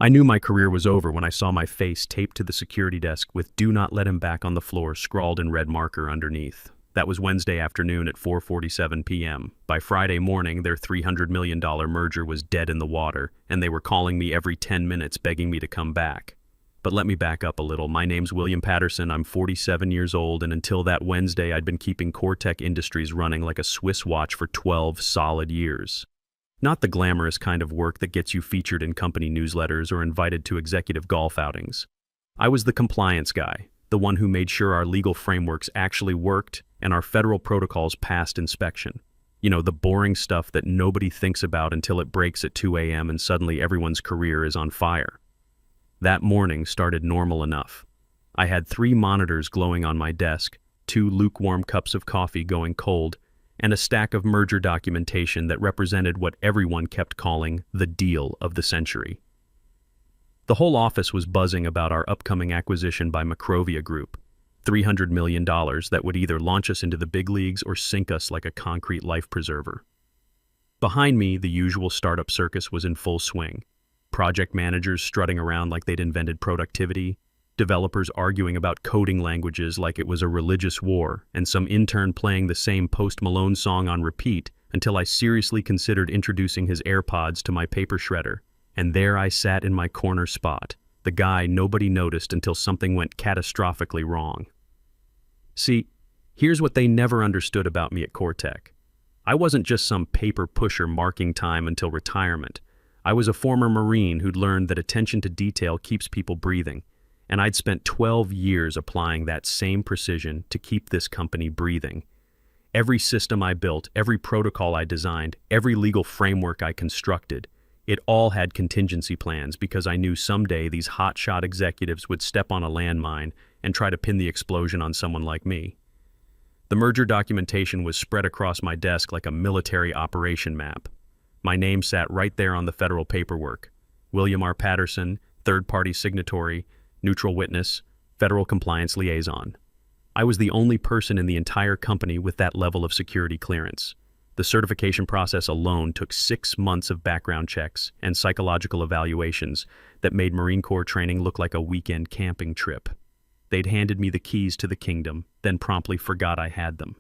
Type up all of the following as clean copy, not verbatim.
I knew my career was over when I saw my face taped to the security desk with "Do not let him back" on the floor scrawled in red marker underneath. That was Wednesday afternoon at 4:47 p.m. By Friday morning, their $300 million merger was dead in the water, and they were calling me every 10 minutes begging me to come back. But let me back up a little. My name's William Patterson. I'm 47 years old, and until that Wednesday, I'd been keeping CoreTech Industries running like a Swiss watch for 12 solid years. Not the glamorous kind of work that gets you featured in company newsletters or invited to executive golf outings. I was the compliance guy, the one who made sure our legal frameworks actually worked and our federal protocols passed inspection. You know, the boring stuff that nobody thinks about until it breaks at 2 a.m. and suddenly everyone's career is on fire. That morning started normal enough. I had 3 monitors glowing on my desk, 2 lukewarm cups of coffee going cold, and a stack of merger documentation that represented what everyone kept calling the deal of the century. The whole office was buzzing about our upcoming acquisition by Macrovia Group, $300 million that would either launch us into the big leagues or sink us like a concrete life preserver. Behind me, the usual startup circus was in full swing. Project managers strutting around like they'd invented productivity, developers arguing about coding languages like it was a religious war, and some intern playing the same Post Malone song on repeat until I seriously considered introducing his AirPods to my paper shredder. And there I sat in my corner spot, the guy nobody noticed until something went catastrophically wrong. See, here's what they never understood about me at CoreTech. I wasn't just some paper pusher marking time until retirement. I was a former Marine who'd learned that attention to detail keeps people breathing, and I'd spent 12 years applying that same precision to keep this company breathing. Every system I built, every protocol I designed, every legal framework I constructed, it all had contingency plans because I knew someday these hotshot executives would step on a landmine and try to pin the explosion on someone like me. The merger documentation was spread across my desk like a military operation map. My name sat right there on the federal paperwork. William R. Patterson, third-party signatory, neutral witness, federal compliance liaison. I was the only person in the entire company with that level of security clearance. The certification process alone took 6 months of background checks and psychological evaluations that made Marine Corps training look like a weekend camping trip. They'd handed me the keys to the kingdom, then promptly forgot I had them,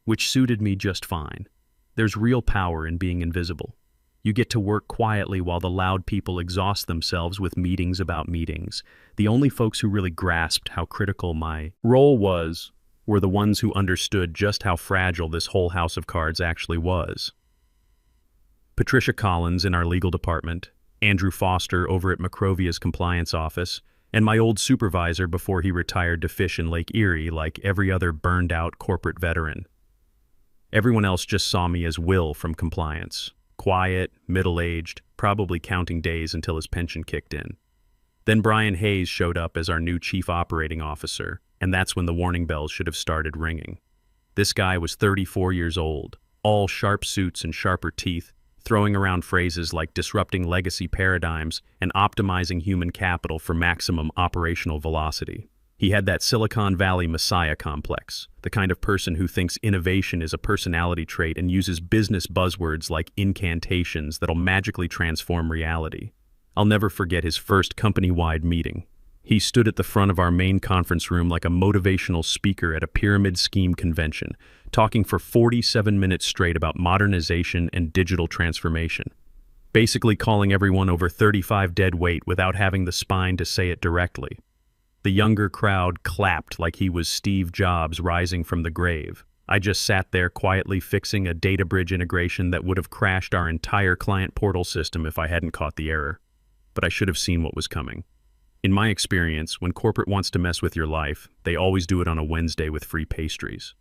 which suited me just fine. There's real power in being invisible. You get to work quietly while the loud people exhaust themselves with meetings about meetings. The only folks who really grasped how critical my role was were the ones who understood just how fragile this whole house of cards actually was. Patricia Collins in our legal department, Andrew Foster over at Macrovia's compliance office, and my old supervisor before he retired to fish in Lake Erie like every other burned-out corporate veteran. Everyone else just saw me as Will from compliance. Quiet, middle-aged, probably counting days until his pension kicked in. Then Brian Hayes showed up as our new chief operating officer, and that's when the warning bells should have started ringing. This guy was 34 years old, all sharp suits and sharper teeth, throwing around phrases like disrupting legacy paradigms and optimizing human capital for maximum operational velocity. He had that Silicon Valley messiah complex, the kind of person who thinks innovation is a personality trait and uses business buzzwords like incantations that'll magically transform reality. I'll never forget his first company-wide meeting. He stood at the front of our main conference room like a motivational speaker at a pyramid scheme convention, talking for 47 minutes straight about modernization and digital transformation, basically calling everyone over 35 dead weight without having the spine to say it directly. The younger crowd clapped like he was Steve Jobs rising from the grave. I just sat there quietly fixing a data bridge integration that would have crashed our entire client portal system if I hadn't caught the error. But I should have seen what was coming. In my experience, when corporate wants to mess with your life, they always do it on a Wednesday with free pastries.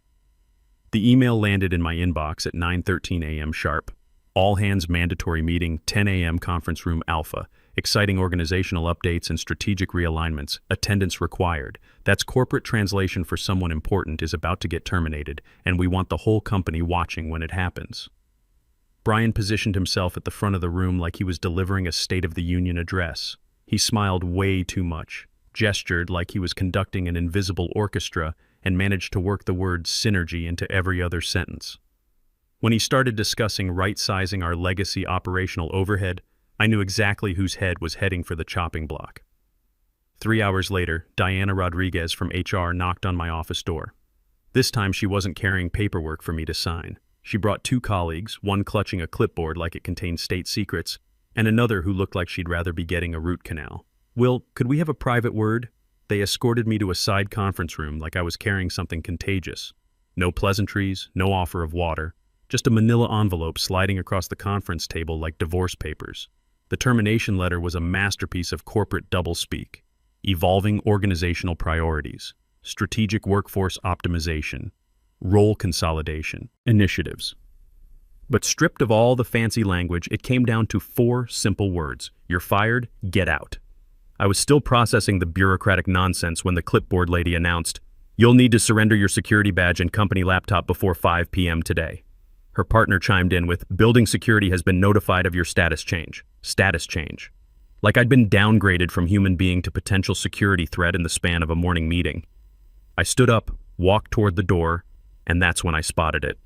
The email landed in my inbox at 9:13 a.m. sharp. All hands mandatory meeting, 10 a.m. conference room alpha. Exciting organizational updates and strategic realignments. Attendance required. That's corporate translation for someone important is about to get terminated, and we want the whole company watching when it happens. Brian positioned himself at the front of the room like he was delivering a State of the Union address. He smiled way too much, gestured like he was conducting an invisible orchestra, and managed to work the word synergy into every other sentence. When he started discussing right-sizing our legacy operational overhead, I knew exactly whose head was heading for the chopping block. 3 hours later, Diana Rodriguez from HR knocked on my office door. This time she wasn't carrying paperwork for me to sign. She brought two colleagues, one clutching a clipboard like it contained state secrets, and another who looked like she'd rather be getting a root canal. "Will, could we have a private word?" They escorted me to a side conference room like I was carrying something contagious. No pleasantries, no offer of water, just a manila envelope sliding across the conference table like divorce papers. The termination letter was a masterpiece of corporate doublespeak. Evolving organizational priorities, strategic workforce optimization, role consolidation, initiatives. But stripped of all the fancy language, it came down to 4 simple words. You're fired, get out. I was still processing the bureaucratic nonsense when the clipboard lady announced, "You'll need to surrender your security badge and company laptop before 5 p.m. today." Her partner chimed in with, "Building security has been notified of your status change." Status change. Like I'd been downgraded from human being to potential security threat in the span of a morning meeting. I stood up, walked toward the door, and that's when I spotted it.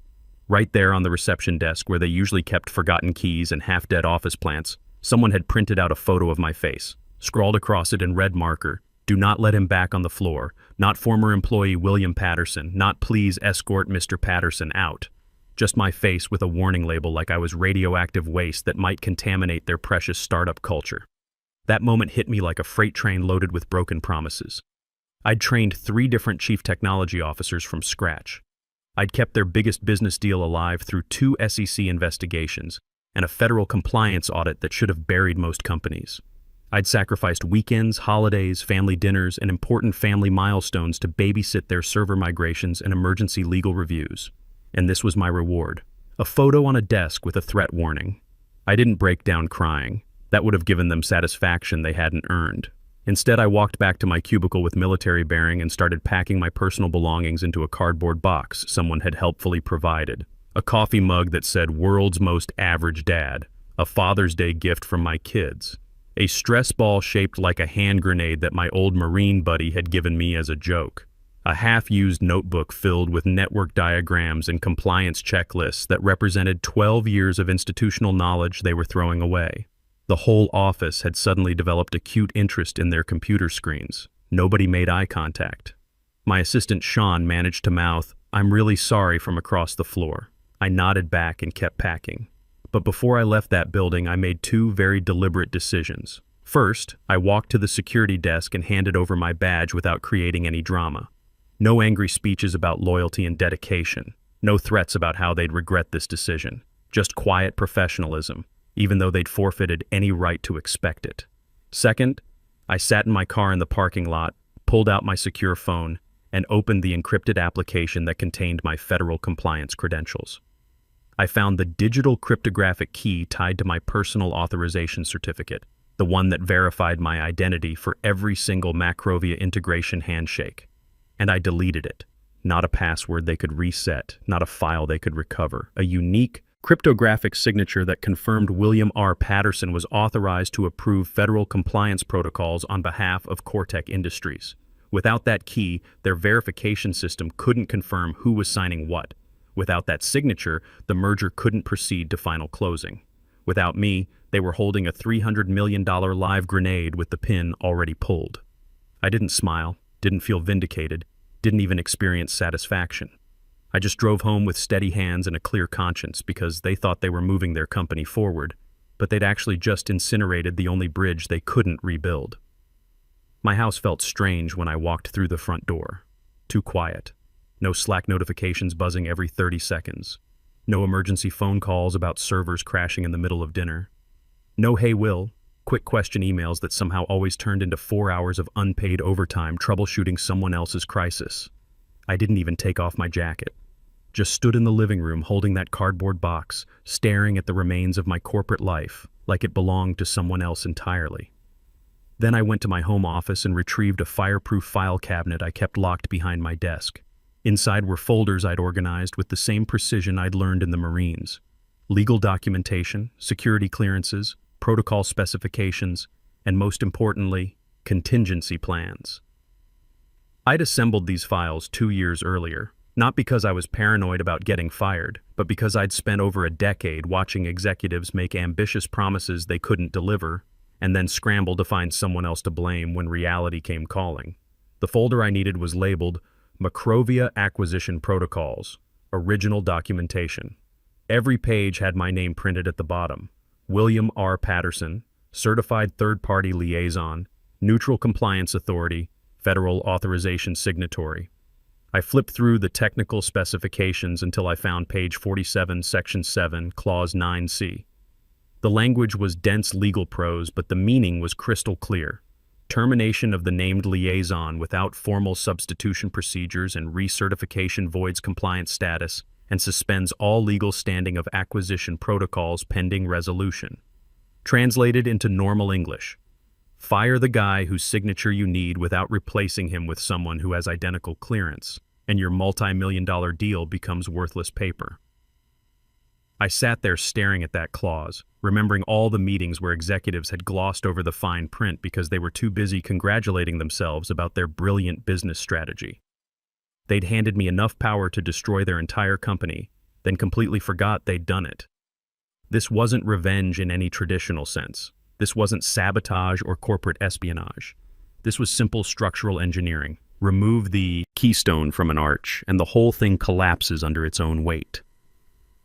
Right there on the reception desk where they usually kept forgotten keys and half-dead office plants, someone had printed out a photo of my face, scrawled across it in red marker, "Do not let him back on the floor. Not former employee William Patterson. Not please escort Mr. Patterson out." Just my face with a warning label like I was radioactive waste that might contaminate their precious startup culture. That moment hit me like a freight train loaded with broken promises. I'd trained 3 different chief technology officers from scratch. I'd kept their biggest business deal alive through 2 SEC investigations and a federal compliance audit that should have buried most companies. I'd sacrificed weekends, holidays, family dinners, and important family milestones to babysit their server migrations and emergency legal reviews. And this was my reward. A photo on a desk with a threat warning. I didn't break down crying. That would have given them satisfaction they hadn't earned. Instead, I walked back to my cubicle with military bearing and started packing my personal belongings into a cardboard box someone had helpfully provided. A coffee mug that said, "World's Most Average Dad," a Father's Day gift from my kids, a stress ball shaped like a hand grenade that my old Marine buddy had given me as a joke, a half-used notebook filled with network diagrams and compliance checklists that represented 12 years of institutional knowledge they were throwing away. The whole office had suddenly developed acute interest in their computer screens. Nobody made eye contact. My assistant Sean managed to mouth, "I'm really sorry," from across the floor. I nodded back and kept packing. But before I left that building, I made 2 very deliberate decisions. First, I walked to the security desk and handed over my badge without creating any drama. No angry speeches about loyalty and dedication. No threats about how they'd regret this decision. Just quiet professionalism, even though they'd forfeited any right to expect it. Second, I sat in my car in the parking lot, pulled out my secure phone, and opened the encrypted application that contained my federal compliance credentials. I found the digital cryptographic key tied to my personal authorization certificate, the one that verified my identity for every single Macrovia integration handshake. And I deleted it. Not a password they could reset, not a file they could recover, a unique cryptographic signature that confirmed William R. Patterson was authorized to approve federal compliance protocols on behalf of Cortec Industries. Without that key, their verification system couldn't confirm who was signing what. Without that signature, the merger couldn't proceed to final closing. Without me, they were holding a $300 million live grenade with the pin already pulled. I didn't smile, didn't feel vindicated, didn't even experience satisfaction. I just drove home with steady hands and a clear conscience because they thought they were moving their company forward, but they'd actually just incinerated the only bridge they couldn't rebuild. My house felt strange when I walked through the front door. Too quiet. No Slack notifications buzzing every 30 seconds. No emergency phone calls about servers crashing in the middle of dinner. No "Hey Will," quick question emails that somehow always turned into 4 hours of unpaid overtime troubleshooting someone else's crisis. I didn't even take off my jacket. Just stood in the living room holding that cardboard box, staring at the remains of my corporate life like it belonged to someone else entirely. Then I went to my home office and retrieved a fireproof file cabinet I kept locked behind my desk. Inside were folders I'd organized with the same precision I'd learned in the Marines. Legal documentation, security clearances, protocol specifications, and most importantly, contingency plans. I'd assembled these files 2 years earlier, Not because I was paranoid about getting fired, but because I'd spent over a decade watching executives make ambitious promises they couldn't deliver, and then scramble to find someone else to blame when reality came calling. The folder I needed was labeled Macrovia Acquisition Protocols, Original Documentation. Every page had my name printed at the bottom. William R. Patterson, Certified Third-Party Liaison, Neutral Compliance Authority, Federal Authorization Signatory. I flipped through the technical specifications until I found page 47, section 7, clause 9c. The language was dense legal prose, but the meaning was crystal clear. Termination of the named liaison without formal substitution procedures and recertification voids compliance status and suspends all legal standing of acquisition protocols pending resolution. Translated into normal English: fire the guy whose signature you need without replacing him with someone who has identical clearance, and your multi-million-dollar deal becomes worthless paper. I sat there staring at that clause, remembering all the meetings where executives had glossed over the fine print because they were too busy congratulating themselves about their brilliant business strategy. They'd handed me enough power to destroy their entire company, then completely forgot they'd done it. This wasn't revenge in any traditional sense. This wasn't sabotage or corporate espionage. This was simple structural engineering. Remove the keystone from an arch, and the whole thing collapses under its own weight.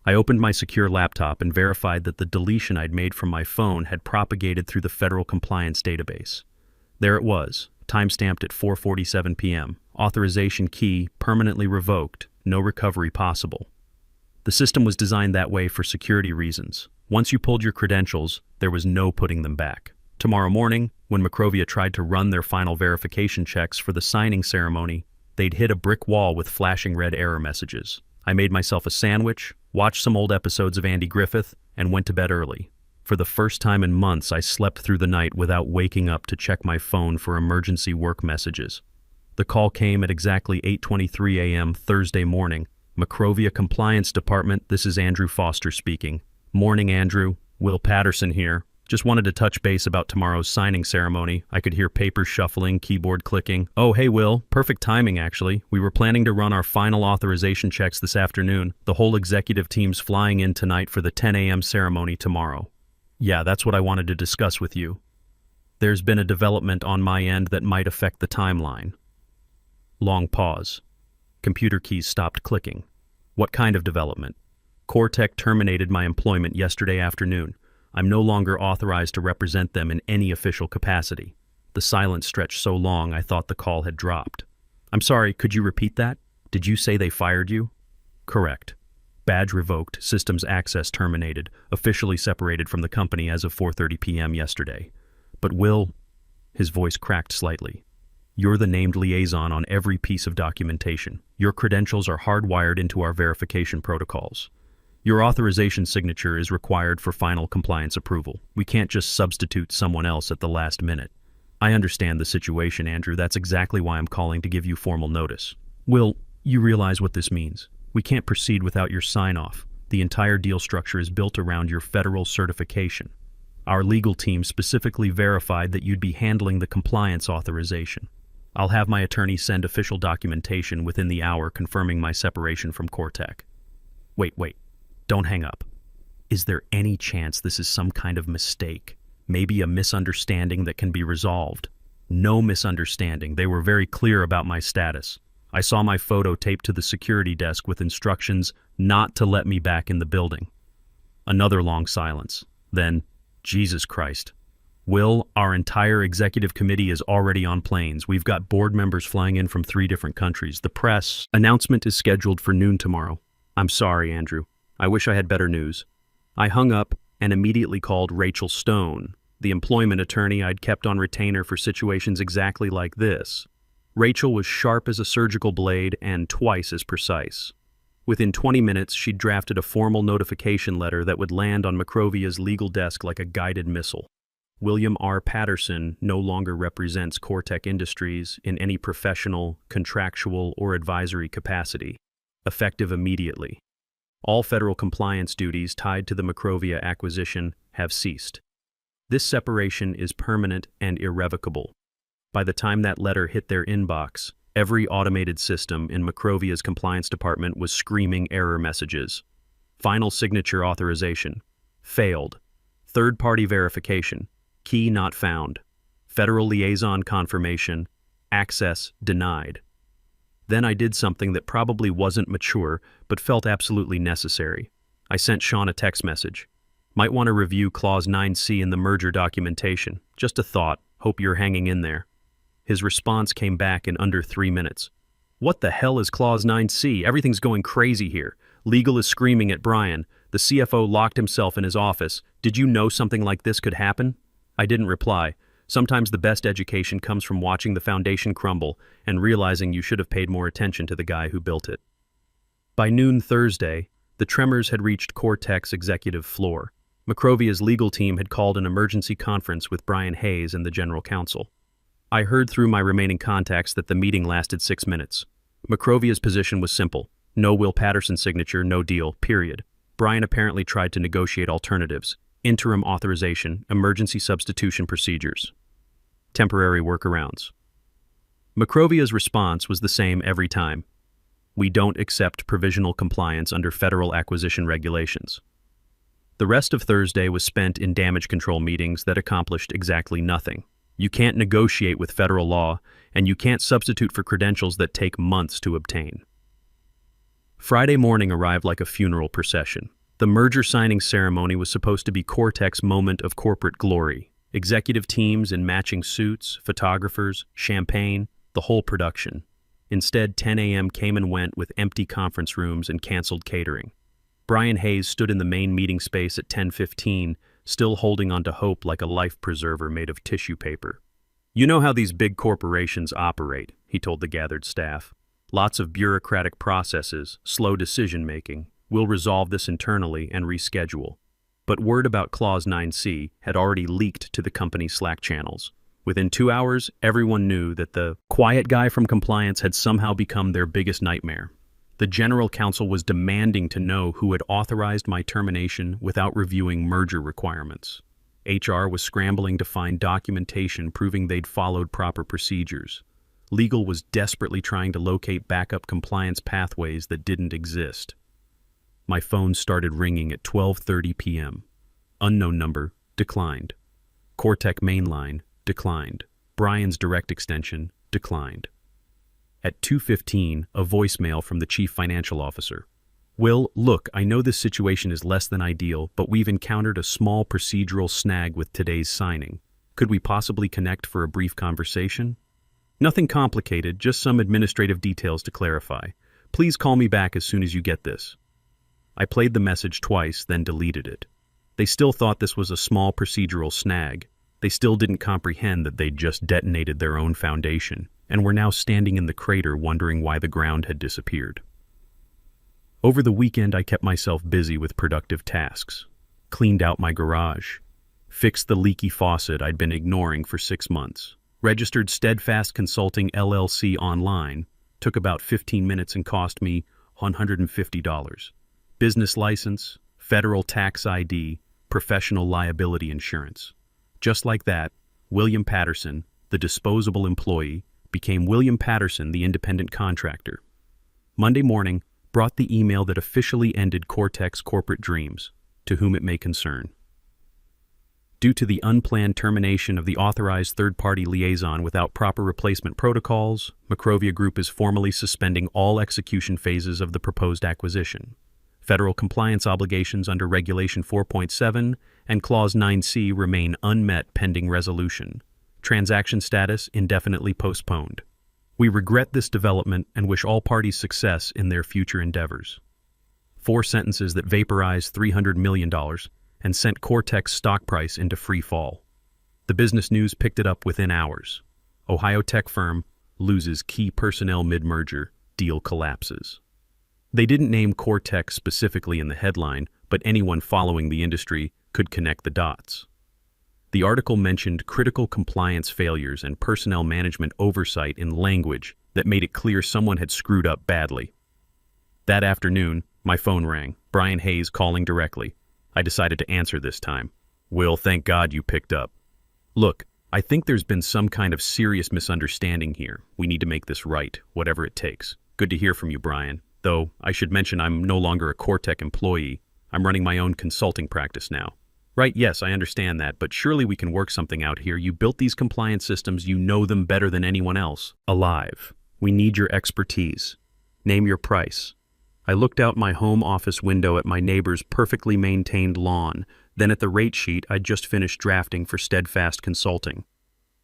I opened my secure laptop and verified that the deletion I'd made from my phone had propagated through the federal compliance database. There it was, timestamped at 4:47 p.m. Authorization key permanently revoked, no recovery possible. The system was designed that way for security reasons. Once you pulled your credentials, there was no putting them back. Tomorrow morning, when Macrovia tried to run their final verification checks for the signing ceremony, they'd hit a brick wall with flashing red error messages. I made myself a sandwich, watched some old episodes of Andy Griffith, and went to bed early. For the first time in months, I slept through the night without waking up to check my phone for emergency work messages. The call came at exactly 8:23 a.m. Thursday morning. Macrovia Compliance Department, this is Andrew Foster speaking. Morning, Andrew. Will Patterson here. Just wanted to touch base about tomorrow's signing ceremony. I could hear papers shuffling, keyboard clicking. Oh, hey, Will. Perfect timing, actually. We were planning to run our final authorization checks this afternoon. The whole executive team's flying in tonight for the 10 a.m. ceremony tomorrow. Yeah, that's what I wanted to discuss with you. There's been a development on my end that might affect the timeline. Long pause. Computer keys stopped clicking. What kind of development? CoreTech terminated my employment yesterday afternoon. I'm no longer authorized to represent them in any official capacity. The silence stretched so long I thought the call had dropped. I'm sorry, could you repeat that? Did you say they fired you? Correct. Badge revoked, systems access terminated, officially separated from the company as of 4:30 p.m. yesterday. But Will, his voice cracked slightly. You're the named liaison on every piece of documentation. Your credentials are hardwired into our verification protocols. Your authorization signature is required for final compliance approval. We can't just substitute someone else at the last minute. I understand the situation, Andrew. That's exactly why I'm calling to give you formal notice. Will, you realize what this means. We can't proceed without your sign-off. The entire deal structure is built around your federal certification. Our legal team specifically verified that you'd be handling the compliance authorization. I'll have my attorney send official documentation within the hour confirming my separation from CoreTech. Wait. Don't hang up. Is there any chance this is some kind of mistake? Maybe a misunderstanding that can be resolved? No misunderstanding. They were very clear about my status. I saw my photo taped to the security desk with instructions not to let me back in the building. Another long silence. Then, Jesus Christ. Will, our entire executive committee is already on planes. We've got board members flying in from 3 different countries. The press announcement is scheduled for noon tomorrow. I'm sorry, Andrew. I wish I had better news. I hung up and immediately called Rachel Stone, the employment attorney I'd kept on retainer for situations exactly like this. Rachel was sharp as a surgical blade and twice as precise. Within 20 minutes, she'd drafted a formal notification letter that would land on Macrovia's legal desk like a guided missile. William R. Patterson no longer represents CoreTech Industries in any professional, contractual, or advisory capacity, effective immediately. All federal compliance duties tied to the Macrovia acquisition have ceased. This separation is permanent and irrevocable. By the time that letter hit their inbox, Every automated system in Macrovia's compliance department was screaming error messages. Final signature authorization. Failed. Third-party verification. Key not found. Federal liaison confirmation. Access denied. Then I did something that probably wasn't mature, but felt absolutely necessary. I sent Sean a text message. Might want to review Clause 9C in the merger documentation. Just a thought. Hope you're hanging in there. His response came back in under 3 minutes. What the hell is Clause 9C? Everything's going crazy here. Legal is screaming at Brian. The CFO locked himself in his office. Did you know something like this could happen? I didn't reply. Sometimes the best education comes from watching the foundation crumble and realizing you should have paid more attention to the guy who built it. By noon Thursday, the tremors had reached Cortex executive floor. Macrovia's legal team had called an emergency conference with Brian Hayes and the general counsel. I heard through my remaining contacts that the meeting lasted 6 minutes. Macrovia's position was simple. No Will Patterson signature, no deal, period. Brian apparently tried to negotiate alternatives. Interim authorization, emergency substitution procedures. Temporary workarounds. Macrovia's response was the same every time. We don't accept provisional compliance under federal acquisition regulations. The rest of Thursday was spent in damage control meetings that accomplished exactly nothing. You can't negotiate with federal law, and you can't substitute for credentials that take months to obtain. Friday morning arrived like a funeral procession. The merger signing ceremony was supposed to be Cortex's moment of corporate glory. Executive teams in matching suits, photographers, champagne, the whole production. Instead, 10 a.m. came and went with empty conference rooms and canceled catering. Brian Hayes stood in the main meeting space at 10:15, still holding on to hope like a life preserver made of tissue paper. You know how these big corporations operate, he told the gathered staff. Lots of bureaucratic processes, slow decision-making. We'll resolve this internally and reschedule. But word about Clause 9C had already leaked to the company's Slack channels. Within 2 hours, everyone knew that the quiet guy from compliance had somehow become their biggest nightmare. The general counsel was demanding to know who had authorized my termination without reviewing merger requirements. HR was scrambling to find documentation proving they'd followed proper procedures. Legal was desperately trying to locate backup compliance pathways that didn't exist. My phone started ringing at 12:30 p.m. Unknown number, declined. Cortex mainline, declined. Brian's direct extension, declined. At 2:15, a voicemail from the chief financial officer. Will, look, I know this situation is less than ideal, but we've encountered a small procedural snag with today's signing. Could we possibly connect for a brief conversation? Nothing complicated, just some administrative details to clarify. Please call me back as soon as you get this. I played the message twice, then deleted it. They still thought this was a small procedural snag. They still didn't comprehend that they'd just detonated their own foundation, and were now standing in the crater wondering why the ground had disappeared. Over the weekend, I kept myself busy with productive tasks. Cleaned out my garage. Fixed the leaky faucet I'd been ignoring for 6 months. Registered Steadfast Consulting LLC online. Took about 15 minutes and cost me $150. Business license, federal tax ID, professional liability insurance. Just like that, William Patterson, the disposable employee, became William Patterson, the independent contractor. Monday morning brought the email that officially ended Cortex corporate dreams, to whom it may concern. Due to the unplanned termination of the authorized third-party liaison without proper replacement protocols, Macrovia Group is formally suspending all execution phases of the proposed acquisition. Federal compliance obligations under Regulation 4.7 and Clause 9C remain unmet pending resolution. Transaction status indefinitely postponed. We regret this development and wish all parties success in their future endeavors. 4 sentences that vaporized $300 million and sent Cortex stock price into free fall. The business news picked it up within hours. Ohio tech firm loses key personnel mid-merger, deal collapses. They didn't name Cortex specifically in the headline, but anyone following the industry could connect the dots. The article mentioned critical compliance failures and personnel management oversight in language that made it clear someone had screwed up badly. That afternoon, my phone rang, Brian Hayes calling directly. I decided to answer this time. Will, thank God you picked up. Look, I think there's been some kind of serious misunderstanding here. We need to make this right, whatever it takes. Good to hear from you, Brian. Though, I should mention I'm no longer a Cortec employee. I'm running my own consulting practice now. Right, yes, I understand that, but surely we can work something out here. You built these compliance systems, you know them better than anyone else. Alive. We need your expertise. Name your price. I looked out my home office window at my neighbor's perfectly maintained lawn, then at the rate sheet I'd just finished drafting for Steadfast Consulting.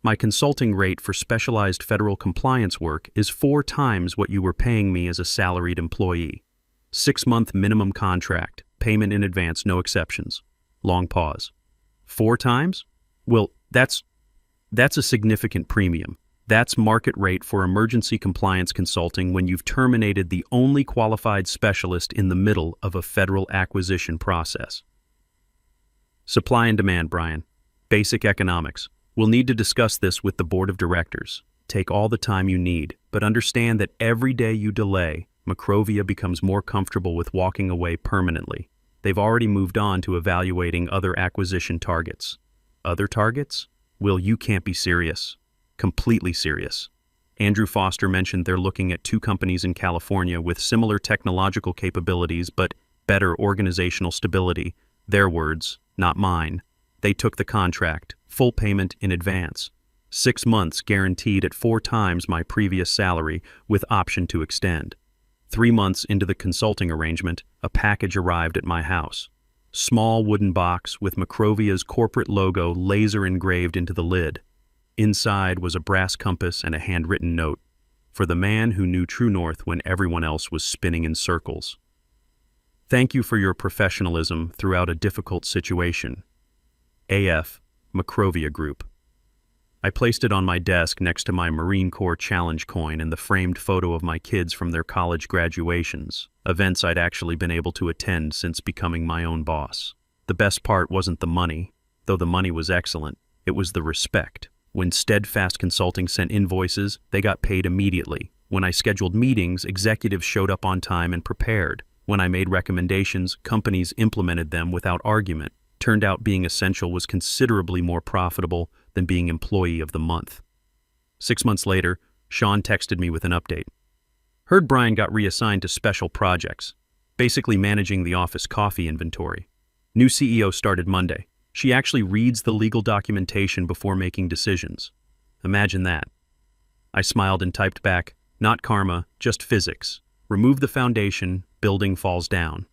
My consulting rate for specialized federal compliance work is 4 times what you were paying me as a salaried employee. 6-month minimum contract, payment in advance, no exceptions. Long pause. 4 times? Well, that's a significant premium. That's market rate for emergency compliance consulting when you've terminated the only qualified specialist in the middle of a federal acquisition process. Supply and demand, Brian. Basic economics. We'll need to discuss this with the board of directors. Take all the time you need, but understand that every day you delay, Macrovia becomes more comfortable with walking away permanently. They've already moved on to evaluating other acquisition targets. Other targets? Will, you can't be serious. Completely serious. Andrew Foster mentioned they're looking at 2 companies in California with similar technological capabilities but better organizational stability. Their words, not mine. They took the contract, full payment in advance. 6 months guaranteed at 4 times my previous salary with option to extend. 3 months into the consulting arrangement, a package arrived at my house. Small wooden box with Macrovia's corporate logo laser engraved into the lid. Inside was a brass compass and a handwritten note. For the man who knew true north when everyone else was spinning in circles. Thank you for your professionalism throughout a difficult situation. AF, Macrovia Group. I placed it on my desk next to my Marine Corps Challenge coin and the framed photo of my kids from their college graduations, events I'd actually been able to attend since becoming my own boss. The best part wasn't the money, though the money was excellent. It was the respect. When Steadfast Consulting sent invoices, they got paid immediately. When I scheduled meetings, executives showed up on time and prepared. When I made recommendations, companies implemented them without argument. Turned out being essential was considerably more profitable than being employee of the month. 6 months later, Sean texted me with an update. Heard Brian got reassigned to special projects, basically managing the office coffee inventory. New CEO started Monday. She actually reads the legal documentation before making decisions. Imagine that. I smiled and typed back, not karma, just physics. Remove the foundation, building falls down.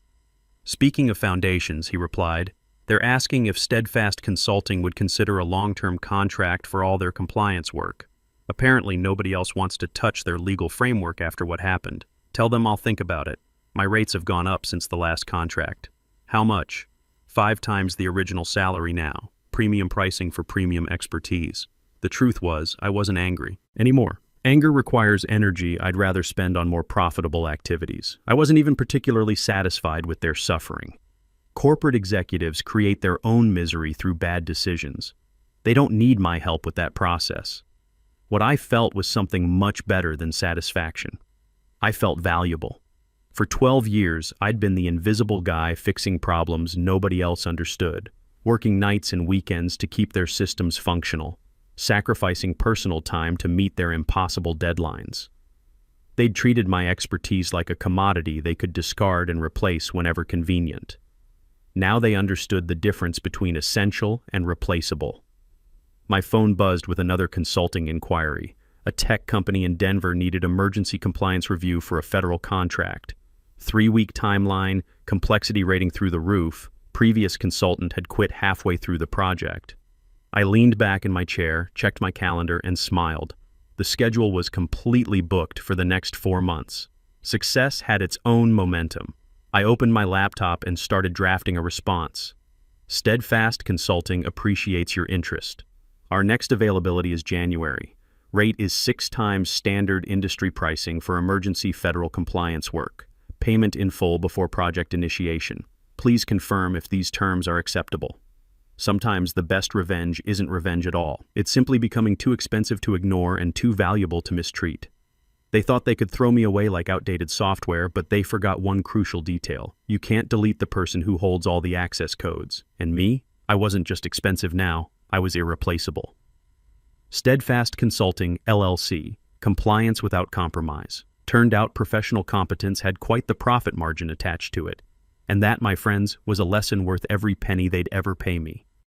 Speaking of foundations, he replied, they're asking if Steadfast Consulting would consider a long-term contract for all their compliance work. Apparently nobody else wants to touch their legal framework after what happened. Tell them I'll think about it. My rates have gone up since the last contract. How much? 5 times the original salary now. Premium pricing for premium expertise. The truth was, I wasn't angry anymore. Anger requires energy I'd rather spend on more profitable activities. I wasn't even particularly satisfied with their suffering. Corporate executives create their own misery through bad decisions. They don't need my help with that process. What I felt was something much better than satisfaction. I felt valuable. For 12 years, I'd been the invisible guy fixing problems nobody else understood, working nights and weekends to keep their systems functional, sacrificing personal time to meet their impossible deadlines. They'd treated my expertise like a commodity they could discard and replace whenever convenient. Now they understood the difference between essential and replaceable. My phone buzzed with another consulting inquiry. A tech company in Denver needed emergency compliance review for a federal contract. 3-week timeline, complexity rating through the roof. Previous consultant had quit halfway through the project. I leaned back in my chair, checked my calendar, and smiled. The schedule was completely booked for the next 4 months. Success had its own momentum. I opened my laptop and started drafting a response. Steadfast Consulting appreciates your interest. Our next availability is January. Rate is 6 times standard industry pricing for emergency federal compliance work. Payment in full before project initiation. Please confirm if these terms are acceptable. Sometimes the best revenge isn't revenge at all. It's simply becoming too expensive to ignore and too valuable to mistreat. They thought they could throw me away like outdated software, but they forgot one crucial detail. You can't delete the person who holds all the access codes. And me? I wasn't just expensive now, I was irreplaceable. Steadfast Consulting, LLC, compliance without compromise. Turned out professional competence had quite the profit margin attached to it. And that, my friends, was a lesson worth every penny they'd ever pay me.